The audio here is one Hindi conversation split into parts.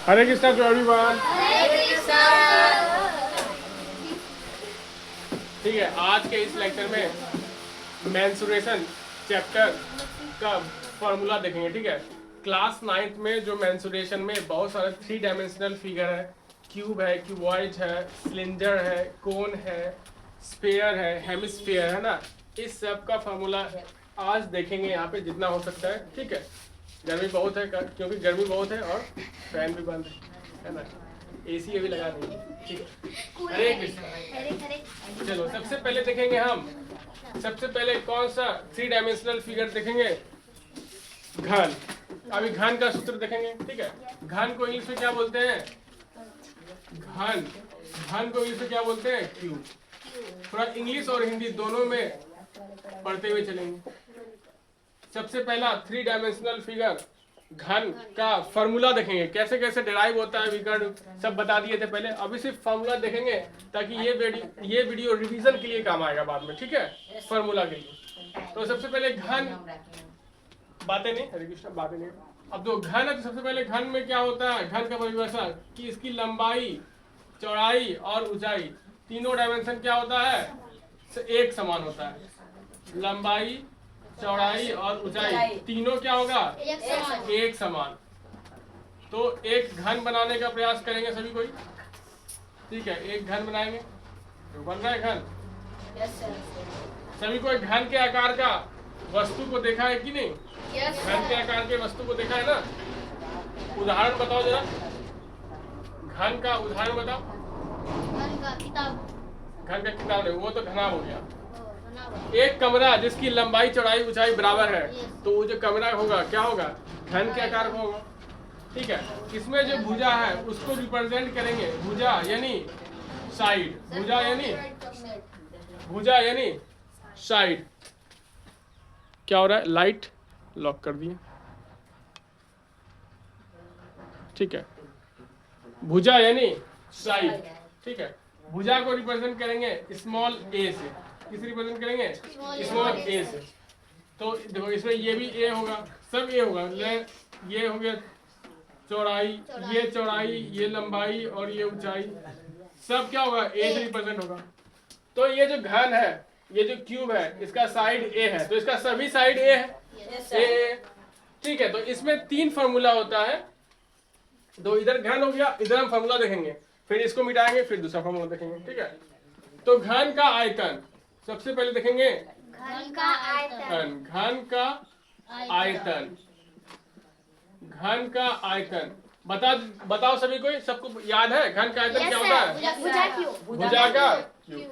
Hare Krishna to everyone. ठीक है, आज के इस लेक्चर में मेंसुरेशन चैप्टर का फॉर्मूला देखेंगे। ठीक है, क्लास 9th में जो मेंसुरेशन में बहुत सारे 3 डायमेंशनल फिगर है, क्यूब है, क्यूबॉइड है, सिलेंडर है, कोन है, स्फीयर है, हेमिस्फीयर है ना, इस सब का फॉर्मूला आज देखेंगे यहाँ पे जितना हो सकता है। ठीक है, गर्मी बहुत है क्योंकि गर्मी बहुत है और फैन भी बंद है ना, एसी अभी लगा नहीं। ठीक है, हरे कृष्ण। चलो सबसे पहले देखेंगे हम, सबसे पहले कौन सा 3 डायमेंशनल फिगर देखेंगे, घन। अभी घन का सूत्र देखेंगे। ठीक है, घन को इंग्लिश में क्या बोलते हैं, घन। घन को इंग्लिश में क्या बोलते हैं, क्यूब। थोड़ा इंग्लिश और हिंदी दोनों में पढ़ते हुए चलेंगे। सबसे पहला 3 डायमेंशनल फिगर घन का फॉर्मूला देखेंगे, कैसे कैसे डिराइव होता है, विकर्ण सब बता दिए थे पहले। अभी सिर्फ फॉर्मूला देखेंगे ताकि ये वीडियो रिवीजन के लिए काम आएगा बाद में। ठीक है, फॉर्मूला के लिए। तो सबसे पहले घन, बातें नहीं, हरे कृष्ण, बातें नहीं। अब तो घन है तो सबसे पहले घन में क्या होता है, घन का परिभाषा कि इसकी लंबाई, चौड़ाई और ऊंचाई तीनों डायमेंशन क्या होता है, एक समान होता है। लंबाई, चौड़ाई और ऊंचाई तीनों क्या होगा, एक समान। तो एक घन बनाने का प्रयास करेंगे सभी कोई। ठीक है, एक घन बनाएंगे, तो बन रहा है घन। सभी को एक घन के आकार का वस्तु को देखा है कि नहीं, घन के आकार के वस्तु को देखा है ना। उदाहरण बताओ जरा, घन का उदाहरण बताओ। घन का किताब नहीं, वो तो घना हो गया। एक कमरा जिसकी लंबाई, चौड़ाई, ऊंचाई बराबर है, तो वो जो कमरा होगा क्या होगा, घन के आकार का होगा। ठीक है, इसमें जो भुजा है उसको रिप्रेजेंट करेंगे, भुजा यानी साइड, भुजा यानी साइड। क्या हो रहा है, लाइट लॉक कर दिए। ठीक है, भुजा यानी साइड। ठीक है, भुजा को रिप्रेजेंट करेंगे स्मॉल ए से। किस रिप्रेजेंट करेंगे, स्मॉल ए से। तो देखो इसमें ये भी ए होगा, सब ए होगा। ये हो गया चौड़ाई, ये चौड़ाई, ये लंबाई और ये ऊंचाई, सब क्या होगा, ए से रिप्रेजेंट होगा। तो ये जो घन है, ये जो क्यूब है, इसका साइड ए है, तो इसका सभी साइड ए है, ए। ठीक है, तो इसमें 3 फॉर्मूला होता है। तो इधर घन हो गया, इधर हम फॉर्मूला देखेंगे, फिर इसको मिटाएंगे, फिर दूसरा फॉर्मूला देखेंगे। ठीक है, तो घन का आयतन सबसे पहले देखेंगे, घन का आयतन, घन का आयतन। बताओ सभी को, सबको याद है घन का आयतन क्या होता है, भुजा का क्यूब।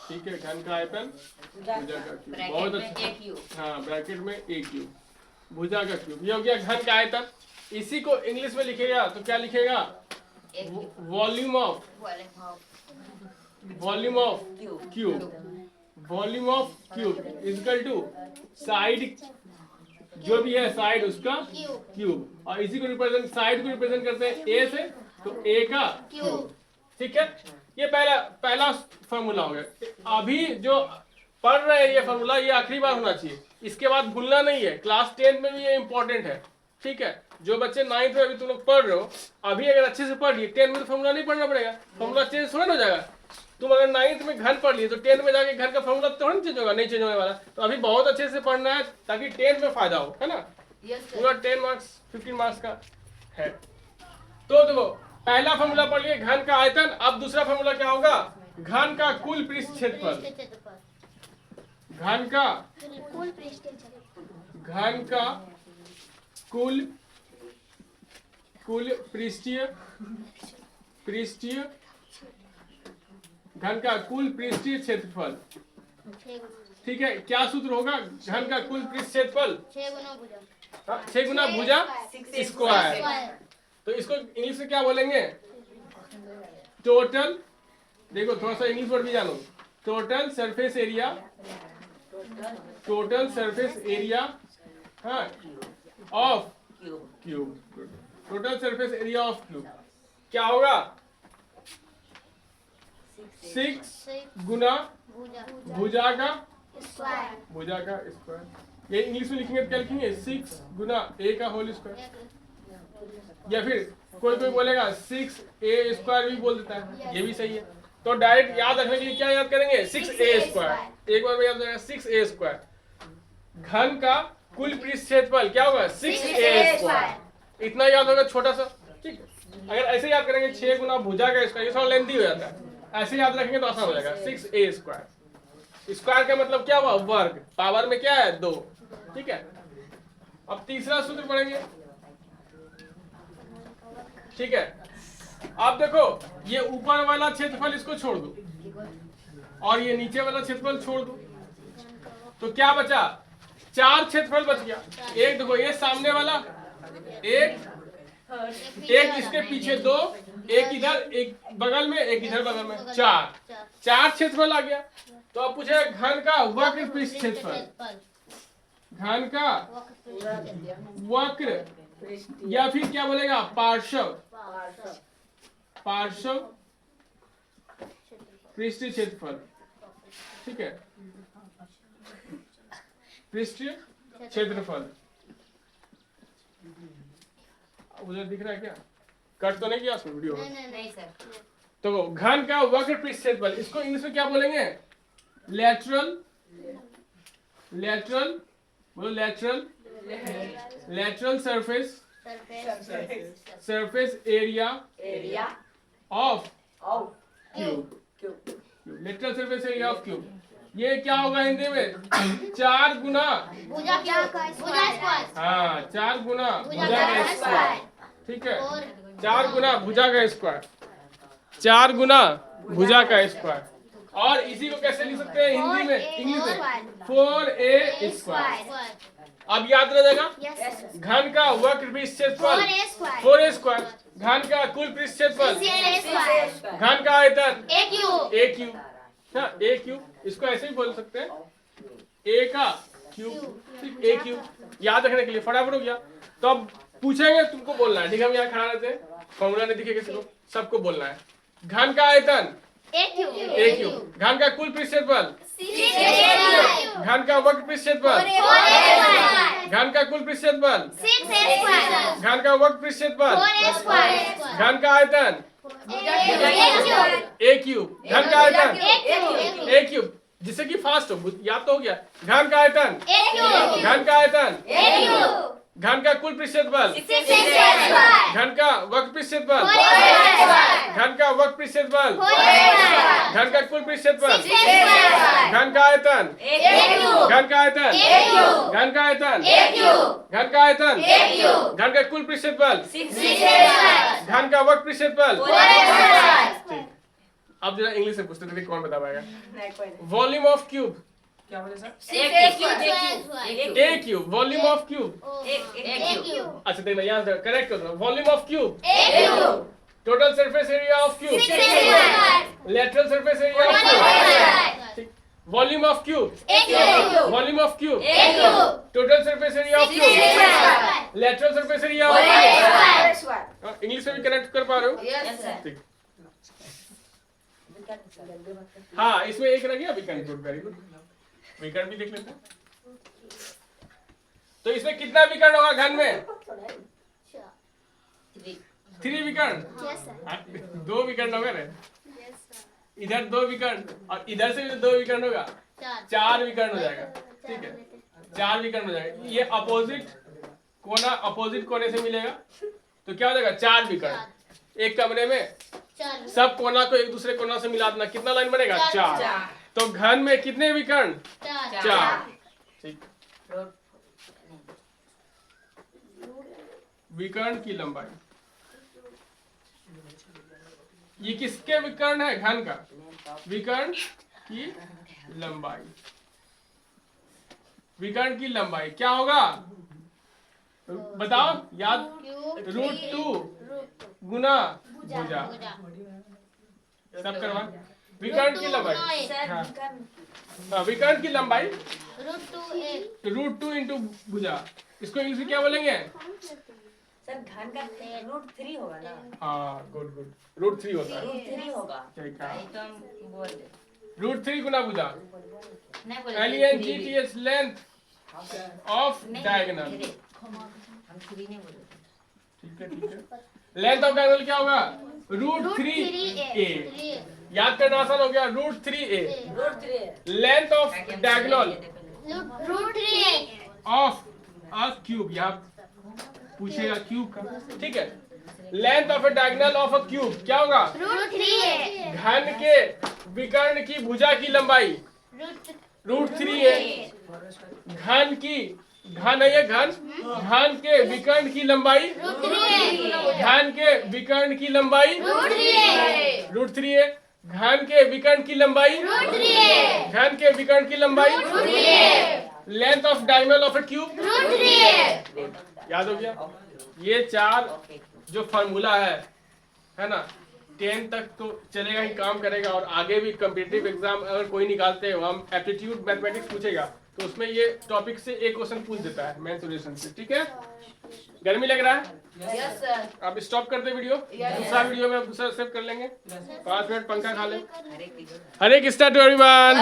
ठीक है, घन का आयतन भुजा का क्यूब, बहुत अच्छा। हाँ, ब्रैकेट में ए क्यूब, भुजा का क्यूब, ये हो गया घन का आयतन। इसी को इंग्लिश में लिखेगा तो क्या लिखेगा, volume of cube, volume of cube equal to side, जो भी है साइड उसका क्यूब। और इसी को रिप्रेजेंट, साइड को रिप्रेजेंट करते हैं ए से, तो ए का क्यूब। ठीक है, ये पहला फॉर्मूला हो गया। अभी जो पढ़ रहे हैं ये फॉर्मूला, ये आखिरी बार होना चाहिए, इसके बाद भूलना नहीं है। क्लास 10 में भी ये इंपॉर्टेंट है। ठीक है, जो बच्चे 9th में अभी तुम लोग पढ़ रहे हो, अभी अगर अच्छे से पढ़ लिए, 10 में तो फॉर्मूला नहीं पढ़ना पड़ेगा, फॉर्मूला चेंज थोड़ा ना हो जाएगा। तुम अगर 9th में घन पढ़ लिए तो 10 में जाके घन का फॉर्मूला थोड़ा नहीं चेंज होगा, नहीं चेंज होने वाला। तो अभी बहुत अच्छे से पढ़ना है ताकि 10 में फायदा हो, है ना। पूरा 10 मार्क्स 15 मार्क्स का है। तो देखो, पहला फॉर्मूला पढ़ लिए घन का आयतन। अब दूसरा फॉर्मूला क्या होगा, घन का कुल पृष्ठ क्षेत्रफल, घन का कुल पृष्ठीय, घन का कुल पृष्ठीय क्षेत्रफल। ठीक है, क्या सूत्र होगा, घन का कुल पृष्ठ क्षेत्रफल 6 गुना भुजा स्क्वायर। तो इसको इंग्लिश में क्या बोलेंगे, टोटल, देखो थोड़ा सा इंग्लिश वर्ड भी जानो, टोटल सरफेस एरिया, हाँ, of cube, total surface area of cube क्या होगा, 6 गुना भुजा का स्क्वायर। ये इंग्लिश में लिखेंगे तो क्या लिखेंगे, 6 गुना ए का होल स्क्वायर। या फिर कोई कोई बोलेगा 6a² भी बोल देता है, ये भी सही है। तो डायरेक्ट याद रखने के लिए क्या याद करेंगे, 6a²। एक बार में याद रखेगा 6a²। घन का कुल पृष्ठ क्षेत्रफल क्या होगा, 6a²। इतना याद होगा छोटा सा, ठीक। अगर ऐसे याद करेंगे 6 गुना भुजा का स्क्वायर, ये थोड़ा लेंथी हो जाता है, ऐसे याद रखेंगे तो आसान हो जाएगा। 6a²। स्क्वायर का मतलब क्या हुआ, वर्ग, पावर में क्या है 2, ठीक है। अब तीसरा सूत्र पढ़ेंगे, ठीक है। आप देखो ये ऊपर वाला क्षेत्रफल इसको छोड़ दो और ये नीचे वाला क्षेत्रफल छोड़ दो, तो क्या बचा, 4 क्षेत्रफल बच गया। एक देखो ये सामने वाला, एक इसके पीछे 2, एक इधर एक बगल में, एक इधर बगल में, 4 क्षेत्रफल आ गया। तो अब पूछे घन का वक्र पृष्ठ क्षेत्रफल, घन का वक्र या फिर क्या बोलेगा, पार्श्व पृष्ठीय क्षेत्रफल, ठीक है, पृष्ठीय क्षेत्रफल। उधर दिख रहा है क्या, कट तो नहीं किया उसमें वीडियो? नहीं सर। तो घन का वक्र पृष्ठ क्षेत्रफल, इसको इंग्लिश में क्या बोलेंगे, lateral surface area of cube, lateral surface area of cube. ये क्या होगा हिंदी में, 4 गुना भुजा का स्क्वायर। हाँ, 4 गुना भुजा का स्क्वायर, ठीक है। 4 गुना भुजा का स्क्वायर, 4 गुना भुजा का स्क्वायर। और इसी को कैसे लिख सकते हैं हिंदी में, इंग्लिश में, 4a²। अब याद रह जाएगा, घन का वक्र पृष्ठ क्षेत्रफल 4a², घन का कुल पृष्ठ क्षेत्रफल, घन का आयतन a क्यूब। इसको ऐसे ही बोल सकते हैं, a का क्यूब, ठीक, a क्यूब। याद रखने के लिए फटाफट हो गया। तो अब पूछेंगे, तुमको बोलना है, ठीक है। हम यहाँ खड़ा रहते हैं, फॉर्मूला नहीं दिखे किसी को, सबको बोलना है। घन का आयतन a क्यूब, घन का कुल पृष्ठ क्षेत्रफल, घन का वक्र पृष्ठ क्षेत्रफल, घन का कुल पृष्ठ क्षेत्रफल, घन का वक्र पृष्ठ क्षेत्रफल, घन का आयतन a क्यूब, घन का आयतन a क्यूब, जिससे कि फास्ट हो, याद तो हो गया। घन का आयतन, घन का आयतन, घन का कुल पृष्ठ क्षेत्रफल, घन का वक्र पृष्ठ क्षेत्रफल, घन का वक्र पृष्ठ क्षेत्रफल, घन का कुल पृष्ठ क्षेत्रफल, घन का आयतन, घन का आयतन, घन का आयतन, घन का आयतन, घन का कुल पृष्ठ क्षेत्रफल, घन का वक्र पृष्ठ क्षेत्रफल। ठीक, अब जरा इंग्लिश से पूछते थे, कौन बता पाएगा। वॉल्यूम ऑफ क्यूब, क्या बोले sir, a cube, volume of cube, अच्छा देखना यहाँ करेक्ट कर दो, volume of cube, total surface area of cube, lateral surface area of cube, volume of cube, volume of cube, total surface area of cube, lateral surface area of cube. English में भी कनेक्ट कर पा रहे हो, ठीक। हाँ, इसमें एक रह गया विकर्ण, गुड, वेरी गुड। विकर्ण भी देख लेते हैं। तो इसमें कितना विकर्ण होगा घन में, 3 विकर्ण, 2 विकर्ण होगा ना, इधर 2 विकर्ण और इधर से भी 2 विकर्ण होगा, 4 विकर्ण हो जाएगा, ठीक है, 4 विकर्ण हो जाएगा। ये अपोजिट कोने से मिलेगा, तो क्या हो जाएगा, 4 विकर्ण। एक कमरे में सब कोना को एक दूसरे कोना से मिला देना, कितना लाइन बनेगा, 4। तो घन में कितने विकर्ण, 4, ठीक। विकर्ण की लंबाई, ये किसके विकर्ण है, घन का विकर्ण की लंबाई। विकर्ण की लंबाई क्या होगा, बताओ, याद, √2 गुना भुजा, सब करवा। विकर्ण की लंबाई, हाँ, विकर्ण की लंबाई √2 इंटू भुजा। इसको इंग्लिश में क्या बोलेंगे सर, घन का √3 होगा ना। हाँ, गुड गुड, √3 होता है, √3 होगा, ठीक है, तो हम बोल दे √3 गुना भुजा, नहीं बोल LENGTH लेंथ ऑफ डायगोनल। हम 3 नहीं बोले, ठीक है ठीक है। लेंथ ऑफ डायगोनल क्या होगा? √3a। याद करना आसान हो गया, √3a। √3 length of diagonal √3a of a cube, यहाँ पूछेगा क्यूब का, ठीक है। Length of A diagonal of a cube क्या होगा? √3a घन के विकर्ण की भुजा की लंबाई √3a। घन की, घन है ये घन, घन के विकर्ण की लंबाई, घन के विकर्ण की लंबाई √3a। घन के विकर्ण की लंबाई, घन के विकर्ण की लंबाई। Length of diagonal of A cube याद हो गया। ये चार जो फार्मूला है ना, 10 तक तो चलेगा ही, काम करेगा। और आगे भी कॉम्पिटिटिव एग्जाम अगर कोई निकालते हो, हम एप्टीट्यूड मैथमेटिक्स पूछेगा तो उसमें ये टॉपिक से एक क्वेश्चन पूछ देता है मेंसुरेशन से, ठीक है। गर्मी लग रहा है? यस सर आप स्टॉप कर दे वीडियो, दूसरा वीडियो में दूसरा सेव कर लेंगे। 5 मिनट पंखा खा ले। हरे कृष्णा टू एवरीवन।